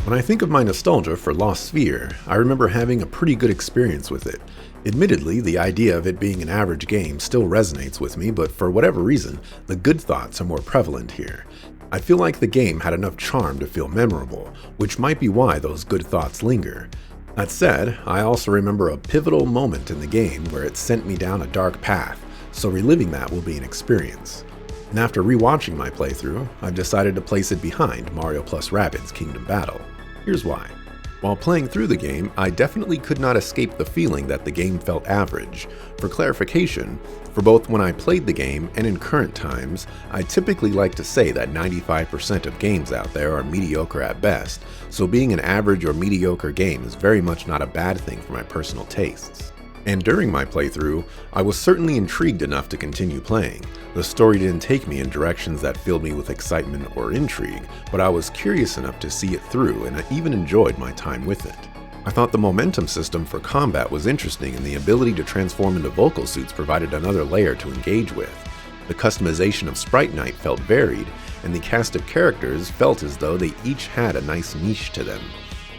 When I think of my nostalgia for Lost Sphear, I remember having a pretty good experience with it. Admittedly, the idea of it being an average game still resonates with me, but for whatever reason, the good thoughts are more prevalent here. I feel like the game had enough charm to feel memorable, which might be why those good thoughts linger. That said, I also remember a pivotal moment in the game where it sent me down a dark path, so reliving that will be an experience. And after rewatching my playthrough, I've decided to place it behind Mario + Rabbids Kingdom Battle. Here's why. While playing through the game, I definitely could not escape the feeling that the game felt average. For clarification, for both when I played the game and in current times, I typically like to say that 95% of games out there are mediocre at best, so being an average or mediocre game is very much not a bad thing for my personal tastes. And during my playthrough, I was certainly intrigued enough to continue playing. The story didn't take me in directions that filled me with excitement or intrigue, but I was curious enough to see it through, and I even enjoyed my time with it. I thought the momentum system for combat was interesting, and the ability to transform into vocal suits provided another layer to engage with. The customization of Sprite Knight felt varied, and the cast of characters felt as though they each had a nice niche to them.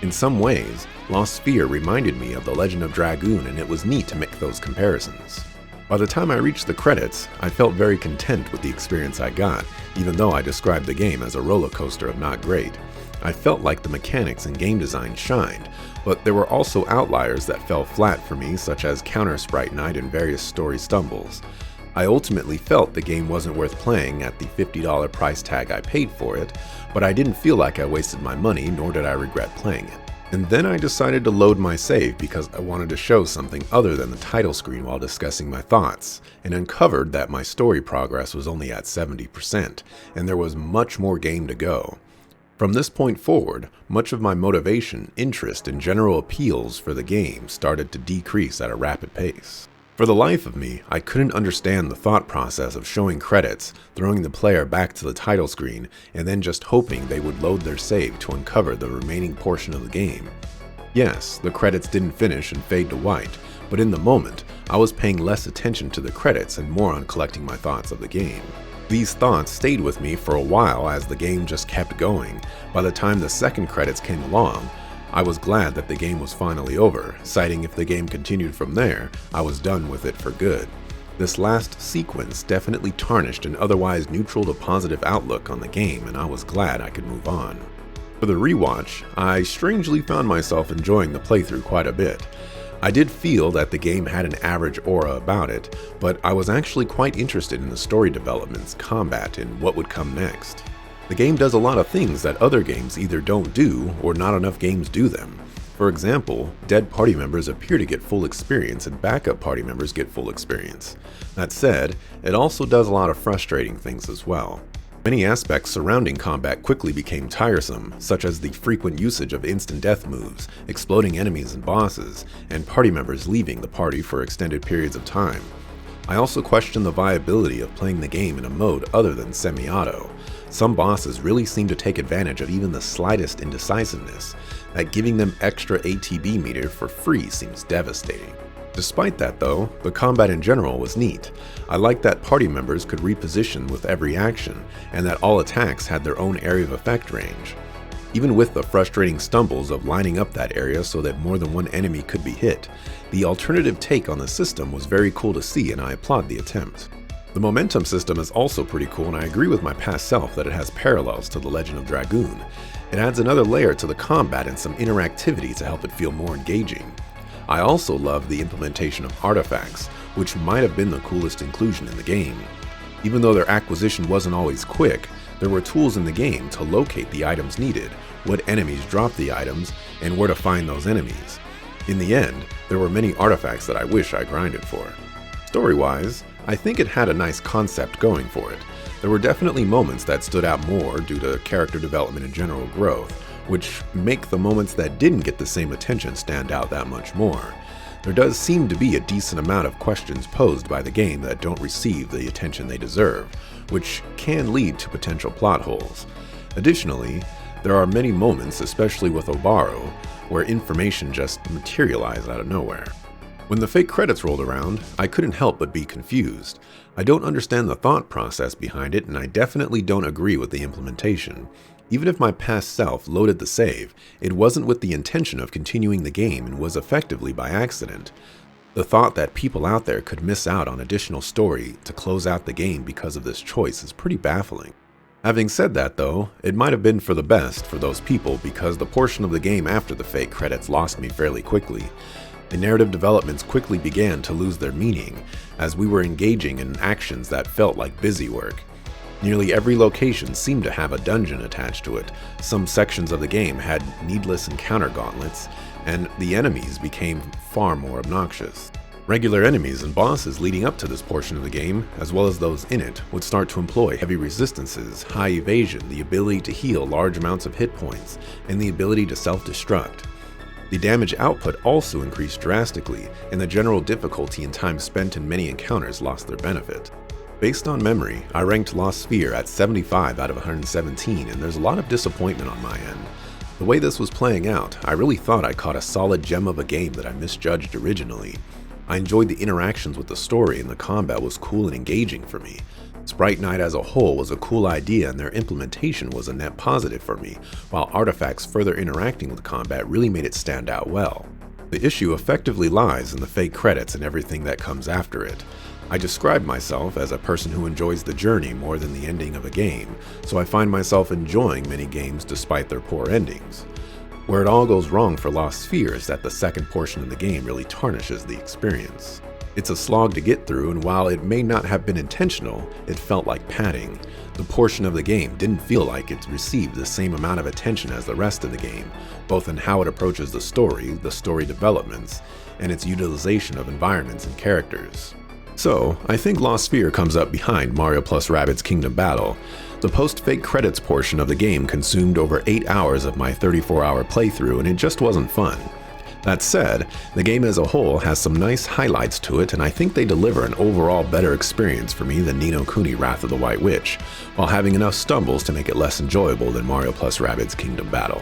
In some ways, Lost Sphear reminded me of The Legend of Dragoon, and it was neat to make those comparisons. By the time I reached the credits, I felt very content with the experience I got, even though I described the game as a roller coaster of not great. I felt like the mechanics and game design shined, but there were also outliers that fell flat for me, such as Counter Sprite Knight and various story stumbles. I ultimately felt the game wasn't worth playing at the $50 price tag I paid for it, but I didn't feel like I wasted my money, nor did I regret playing it. And then I decided to load my save because I wanted to show something other than the title screen while discussing my thoughts, and uncovered that my story progress was only at 70%, and there was much more game to go. From this point forward, much of my motivation, interest, and general appeals for the game started to decrease at a rapid pace. For the life of me, I couldn't understand the thought process of showing credits, throwing the player back to the title screen, and then just hoping they would load their save to uncover the remaining portion of the game. Yes, the credits didn't finish and fade to white, but in the moment, I was paying less attention to the credits and more on collecting my thoughts of the game. These thoughts stayed with me for a while as the game just kept going. By the time the second credits came along, I was glad that the game was finally over, citing if the game continued from there, I was done with it for good. This last sequence definitely tarnished an otherwise neutral to positive outlook on the game, and I was glad I could move on. For the rewatch, I strangely found myself enjoying the playthrough quite a bit. I did feel that the game had an average aura about it, but I was actually quite interested in the story developments, combat, and what would come next. The game does a lot of things that other games either don't do or not enough games do them. For example, dead party members appear to get full experience and backup party members get full experience. That said, it also does a lot of frustrating things as well. Many aspects surrounding combat quickly became tiresome, such as the frequent usage of instant death moves, exploding enemies and bosses, and party members leaving the party for extended periods of time. I also question the viability of playing the game in a mode other than semi-auto. Some bosses really seem to take advantage of even the slightest indecisiveness, that giving them extra ATB meter for free seems devastating. Despite that though, the combat in general was neat. I liked that party members could reposition with every action, and that all attacks had their own area of effect range. Even with the frustrating stumbles of lining up that area so that more than one enemy could be hit, the alternative take on the system was very cool to see, and I applaud the attempt. The momentum system is also pretty cool, and I agree with my past self that it has parallels to The Legend of Dragoon. It adds another layer to the combat and some interactivity to help it feel more engaging. I also love the implementation of artifacts, which might have been the coolest inclusion in the game. Even though their acquisition wasn't always quick, there were tools in the game to locate the items needed, what enemies drop the items, and where to find those enemies. In the end, there were many artifacts that I wish I grinded for. Story-wise, I think it had a nice concept going for it. There were definitely moments that stood out more due to character development and general growth, which make the moments that didn't get the same attention stand out that much more. There does seem to be a decent amount of questions posed by the game that don't receive the attention they deserve, which can lead to potential plot holes. Additionally, there are many moments, especially with Obaro, where information just materializes out of nowhere. When the fake credits rolled around, I couldn't help but be confused. I don't understand the thought process behind it, and I definitely don't agree with the implementation. Even if my past self loaded the save, it wasn't with the intention of continuing the game and was effectively by accident. The thought that people out there could miss out on additional story to close out the game because of this choice is pretty baffling. Having said that though, it might have been for the best for those people because the portion of the game after the fake credits lost me fairly quickly. The narrative developments quickly began to lose their meaning, as we were engaging in actions that felt like busy work. Nearly every location seemed to have a dungeon attached to it, some sections of the game had needless encounter gauntlets, and the enemies became far more obnoxious. Regular enemies and bosses leading up to this portion of the game, as well as those in it, would start to employ heavy resistances, high evasion, the ability to heal large amounts of hit points, and the ability to self-destruct. The damage output also increased drastically, and the general difficulty and time spent in many encounters lost their benefit. Based on memory, I ranked Lost Sphear at 75 out of 117, and there's a lot of disappointment on my end. The way this was playing out, I really thought I caught a solid gem of a game that I misjudged originally. I enjoyed the interactions with the story, and the combat was cool and engaging for me. Sprite Night as a whole was a cool idea, and their implementation was a net positive for me, while artifacts further interacting with combat really made it stand out well. The issue effectively lies in the fake credits and everything that comes after it. I describe myself as a person who enjoys the journey more than the ending of a game, so I find myself enjoying many games despite their poor endings. Where it all goes wrong for Lost Sphear is that the second portion of the game really tarnishes the experience. It's a slog to get through, and while it may not have been intentional, it felt like padding. The portion of the game didn't feel like it received the same amount of attention as the rest of the game, both in how it approaches the story developments, and its utilization of environments and characters. So, I think Lost Sphear comes up behind Mario + Rabbids Kingdom Battle. The post-fake credits portion of the game consumed over 8 hours of my 34-hour playthrough, and it just wasn't fun. That said, the game as a whole has some nice highlights to it, and I think they deliver an overall better experience for me than Ni no Kuni Wrath of the White Witch, while having enough stumbles to make it less enjoyable than Mario + Rabbids Kingdom Battle.